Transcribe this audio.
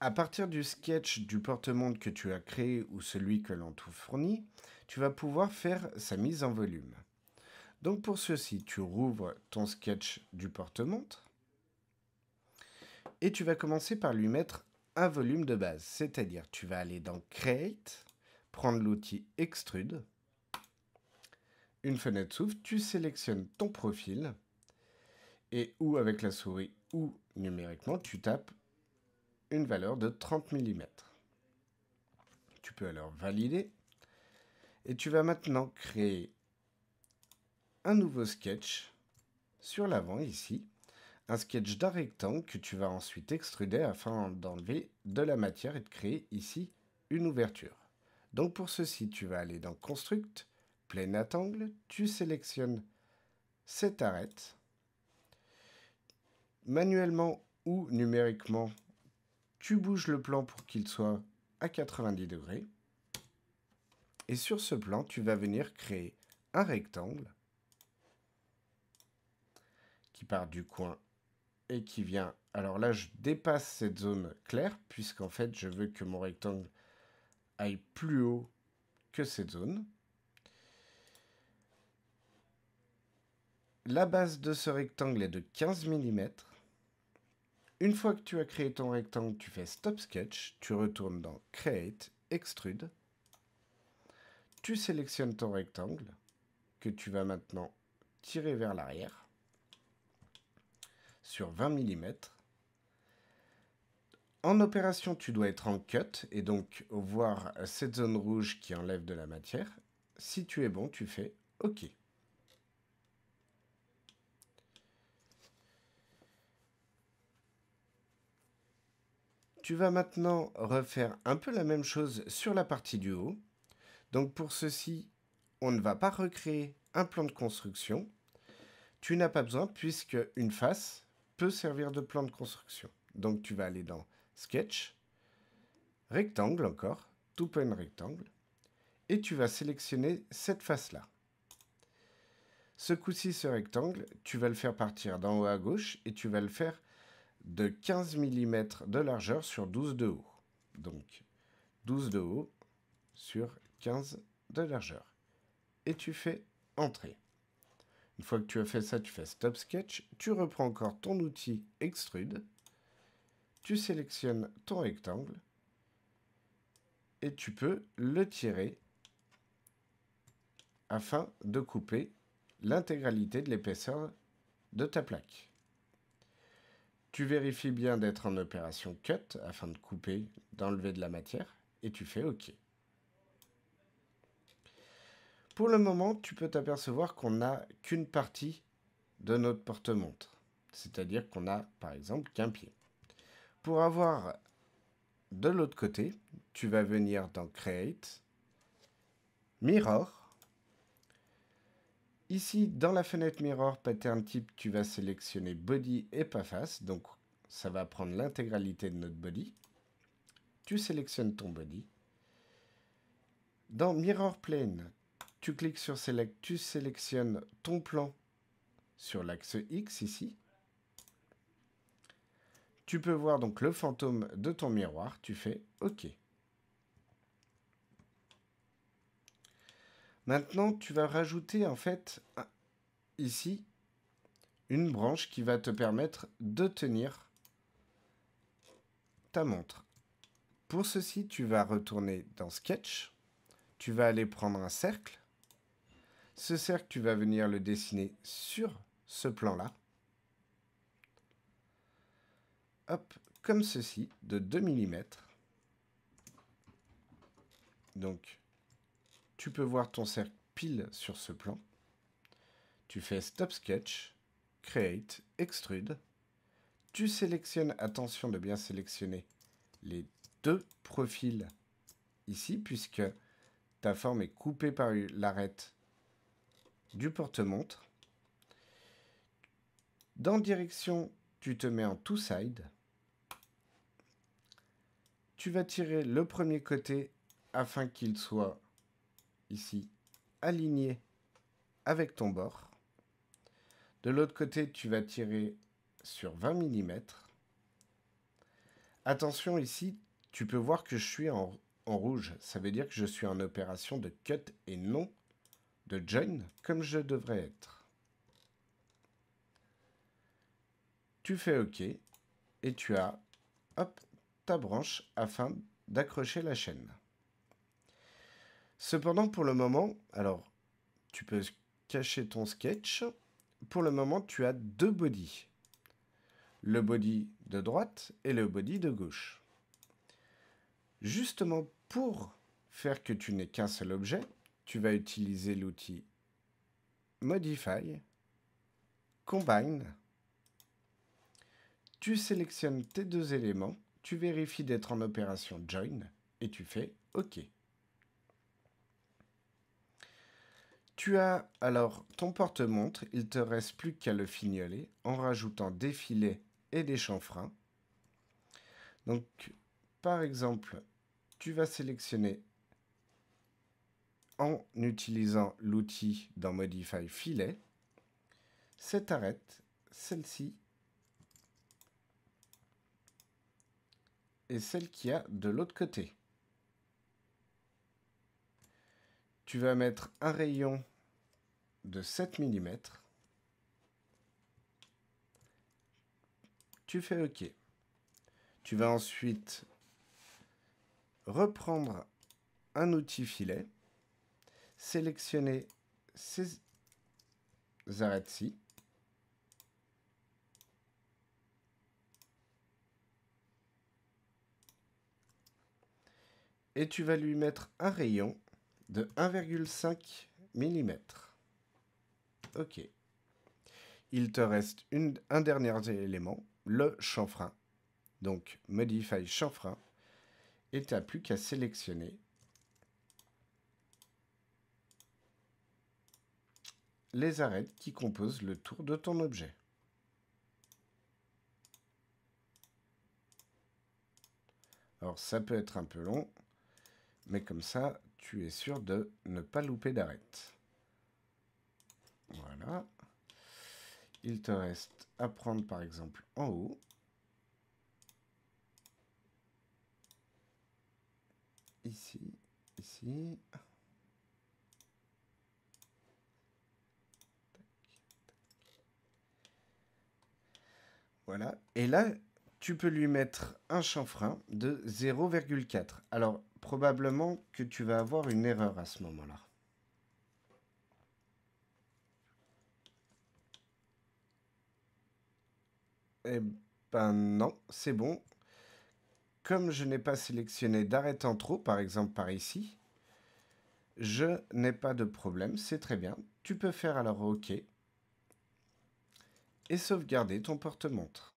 À partir du sketch du porte-montre que tu as créé ou celui que l'on te fournit, tu vas pouvoir faire sa mise en volume. Donc pour ceci, tu rouvres ton sketch du porte-montre et tu vas commencer par lui mettre un volume de base. C'est-à-dire, tu vas aller dans Create, prendre l'outil Extrude. Une fenêtre s'ouvre, tu sélectionnes ton profil et ou avec la souris ou numériquement, tu tapes une valeur de 30 mm. Tu peux alors valider et tu vas maintenant créer un nouveau sketch sur l'avant ici, un sketch d'un rectangle que tu vas ensuite extruder afin d'enlever de la matière et de créer ici une ouverture. Donc pour ceci, tu vas aller dans Construct, Plane at Angle, tu sélectionnes cette arête. Manuellement ou numériquement, tu bouges le plan pour qu'il soit à 90 degrés. Et sur ce plan, tu vas venir créer un rectangle qui part du coin et qui vient... Alors là, je dépasse cette zone claire, puisqu'en fait, je veux que mon rectangle aille plus haut que cette zone. La base de ce rectangle est de 15 mm. Une fois que tu as créé ton rectangle, tu fais Stop Sketch, tu retournes dans Create, Extrude. Tu sélectionnes ton rectangle, que tu vas maintenant tirer vers l'arrière, sur 20 mm. En opération, tu dois être en cut et donc voir cette zone rouge qui enlève de la matière. Si tu es bon, tu fais OK. Tu vas maintenant refaire un peu la même chose sur la partie du haut. Donc pour ceci, on ne va pas recréer un plan de construction. Tu n'as pas besoin puisque une face peut servir de plan de construction. Donc tu vas aller dans Sketch, Rectangle encore, Two Point Rectangle, et tu vas sélectionner cette face-là. Ce coup-ci, ce rectangle, tu vas le faire partir d'en haut à gauche et tu vas le faire de 15 mm de largeur sur 12 de haut. Donc 12 de haut sur 15 de largeur. Et tu fais Entrée. Une fois que tu as fait ça, tu fais Stop Sketch. Tu reprends encore ton outil Extrude. Tu sélectionnes ton rectangle. Et tu peux le tirer afin de couper l'intégralité de l'épaisseur de ta plaque. Tu vérifies bien d'être en opération Cut afin de couper, d'enlever de la matière. Et tu fais OK. Pour le moment, tu peux t'apercevoir qu'on n'a qu'une partie de notre porte-montre. C'est-à-dire qu'on a, par exemple, qu'un pied. Pour avoir de l'autre côté, tu vas venir dans Create, Mirror. Ici, dans la fenêtre Mirror Pattern Type, tu vas sélectionner Body et pas Face. Donc, ça va prendre l'intégralité de notre body. Tu sélectionnes ton body. Dans Mirror Plane, tu cliques sur Select, tu sélectionnes ton plan sur l'axe X ici. Tu peux voir donc le fantôme de ton miroir, tu fais OK. Maintenant, tu vas rajouter en fait ici une branche qui va te permettre de tenir ta montre. Pour ceci, tu vas retourner dans Sketch, tu vas aller prendre un cercle. Ce cercle, tu vas venir le dessiner sur ce plan-là. Hop, comme ceci, de 2 mm. Donc, tu peux voir ton cercle pile sur ce plan. Tu fais Stop Sketch, Create, Extrude. Tu sélectionnes, attention de bien sélectionner les deux profils ici, puisque ta forme est coupée par l'arête du porte-montre. Dans Direction, tu te mets en Two Side. Tu vas tirer le premier côté afin qu'il soit ici aligné avec ton bord. De l'autre côté, tu vas tirer sur 20 mm. Attention ici, tu peux voir que je suis en rouge. Ça veut dire que je suis en opération de cut et non de join comme je devrais être. Tu fais OK et tu as hop, ta branche afin d'accrocher la chaîne. Cependant, pour le moment, alors tu peux cacher ton sketch. Pour le moment, tu as deux bodies. Le body de droite et le body de gauche. Justement, pour faire que tu n'aies qu'un seul objet, tu vas utiliser l'outil Modify, Combine. Tu sélectionnes tes deux éléments, tu vérifies d'être en opération Join et tu fais OK. Tu as alors ton porte-montre, il ne te reste plus qu'à le fignoler en rajoutant des filets et des chanfreins. Donc, par exemple, tu vas sélectionner en utilisant l'outil dans Modify Filet, cette arête, celle-ci, et celle qu'il y a de l'autre côté. Tu vas mettre un rayon de 7 mm. Tu fais OK. Tu vas ensuite reprendre un outil filet, sélectionner ces arêtes-ci, et tu vas lui mettre un rayon de 1,5 mm. OK. Il te reste un dernier élément, le chanfrein. Donc, Modify chanfrein. Et tu n'as plus qu'à sélectionner les arêtes qui composent le tour de ton objet. Alors, ça peut être un peu long, mais comme ça, tu es sûr de ne pas louper d'arête. Voilà. Il te reste à prendre par exemple en haut. Ici, ici. Voilà. Et là, tu peux lui mettre un chanfrein de 0,4. Alors, probablement que tu vas avoir une erreur à ce moment-là. Eh ben non, c'est bon. Comme je n'ai pas sélectionné d'arête en trop, par exemple par ici, je n'ai pas de problème, c'est très bien. Tu peux faire alors OK et sauvegarder ton porte-montre.